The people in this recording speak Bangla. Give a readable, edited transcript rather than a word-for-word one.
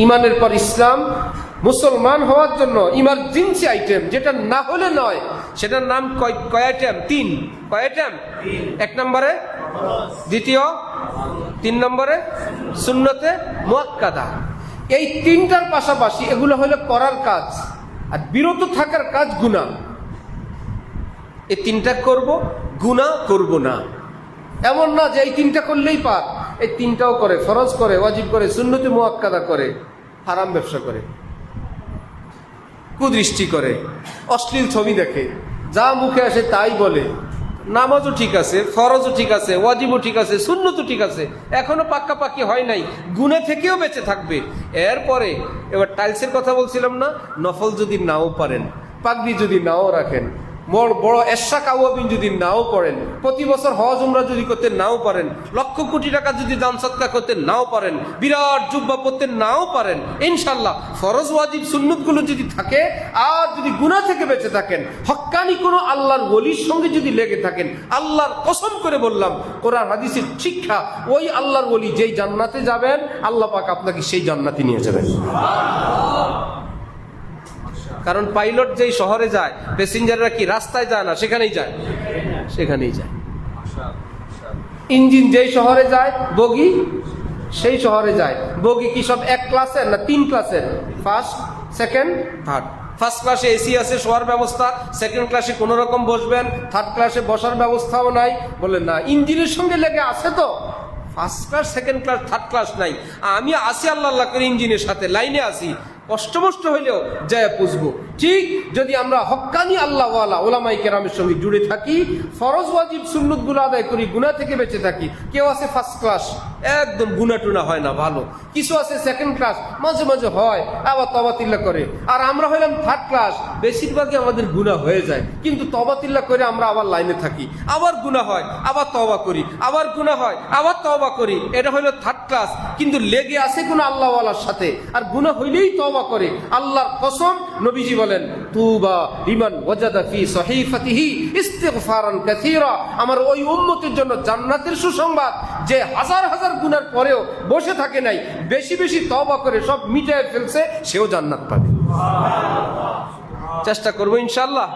ইমানের পর ইসলাম, মুসলমান হওয়ার জন্য ইমার্জেন্সি আইটেম, যেটা না হলে নয়, সেটার নাম কয় আইটেম? 3। কয় আইটেম? 1 নম্বরে, দ্বিতীয়, 3 নম্বরে সুন্নতে মুআক্কাদা। এই 3টার পাশাপাশি এগুলো হলো করার কাজ, আর বিরত থাকার কাজ গুনাহ। এই 3টা করব, গুনাহ করব না। এমন না যে এই 3টা করলেই পার, এই 3টাও করে, ফরজ করে, ওয়াজিব করে, সুন্নতে মুআক্কাদা করে, হারাম ব্যবসা করে, কুদৃষ্টি করে, অশ্লীল ছবি দেখে, যা মুখে আসে তাই বলে। নামাজও ঠিক আছে, ফরজও ঠিক আছে, ওয়াজিবও ঠিক আছে, সুন্নতও ঠিক আছে, এখনো পাক্কাপাক্কি হয় নাই, গুনাহ থেকেও বেঁচে থাকবে। এরপরে এবার টাইলসের কথা বলছিলাম না, নফল যদি নাও পারেন, পাগড়ি যদি নাও রাখেন, বড় এশাক আওয়াবিন যদি নাও করেন, প্রতি বছর হজ উমরা যদি করতে নাও পারেন, লক্ষ কোটি টাকা যদি দান সদকা করতে নাও পারেন, বিরাট জুব্বা পরতে নাও পারেন, ইনশাল্লাহ ফরজ ওয়াজিব সুন্নতগুলো যদি থাকে, আর যদি গুনাহ থেকে বেঁচে থাকেন, হক্কানি কোনো আল্লাহর ওলির সঙ্গে যদি লেগে থাকেন, আল্লাহর কসম করে বললাম, কোরআন হাদিসের শিক্ষা, ওই আল্লাহর ওলি যেই জান্নাতে যাবেন, আল্লাহ পাক আপনাকে সেই জান্নাতে নিয়ে যাবেন। কারণ পাইলট যেই শহরে যায়, প্যাসেঞ্জাররা কি রাস্তায় যায় না, সেখানেই যায়, সেখানেই যায়। ইঞ্জিন যেই শহরে যায়, বগি সেই শহরে যায়। বগি কি সব 1 ক্লাসের না 3 ক্লাসের? First, second, third. ফার্স্ট ক্লাসে এসি আছে, শোয়ার ব্যবস্থা, সেকেন্ড ক্লাসে কোনো রকম বসবেন, থার্ড ক্লাসে বসার ব্যবস্থাও নাই। বলেন না, ইঞ্জিনের সঙ্গে লেগে আছে তো, first class, second class, third class নাই। আমি আসি আল্লাহ আল্লাহ করে ইঞ্জিনের সাথে লাইনে আসি, কষ্ট মষ্ট হইলেও যায় পুষবো। ঠিক যদি আমরা হক্কানি আল্লাহওয়ালা ওলামায়ে কেরামের সঙ্গে জুড়ে থাকি, ফরজ ওয়াজিব সুন্নতগুলো আদায় করি, গুনাহ থেকে বেঁচে থাকি। কেউ আছে ফার্স্ট ক্লাস, একদম গুনাহ টুনা হয় না, ভালো। কিছু আছে সেকেন্ড ক্লাস, মাঝে মাঝে হয়, আবার তবাতিল্লা করে। আর আমরা হইলাম থার্ড ক্লাস, বেশিরভাগই আমাদের গুনাহ হয়ে যায়, কিন্তু তবাতিল্লা করে আমরা আবার লাইনে থাকি, আবার গুনাহ হয়, আবার তওবা করি, আবার গুনাহ হয়, আবার তওবা করি। এটা হইলো থার্ড ক্লাস, কিন্তু লেগে আছে কোনো আল্লাহওয়ালার সাথে, আর গুনাহ হইলেই তওবা করে। আল্লাহর কসম, নবীজি বলেন, তুবা লিমান ওয়াজাদা ফি সহিফাতিহি ইস্তিগফারান কাসীরা। আমার ওই উম্মতের জন্য জান্নাতের সুসংবাদ, যে হাজার হাজার গুনার পরেও বসে থাকে নাই, বেশি বেশি তওবা করে সব মিটায় ফেলছে, সেও জান্নাত পাবে। চেষ্টা করবো ইনশাআল্লাহ।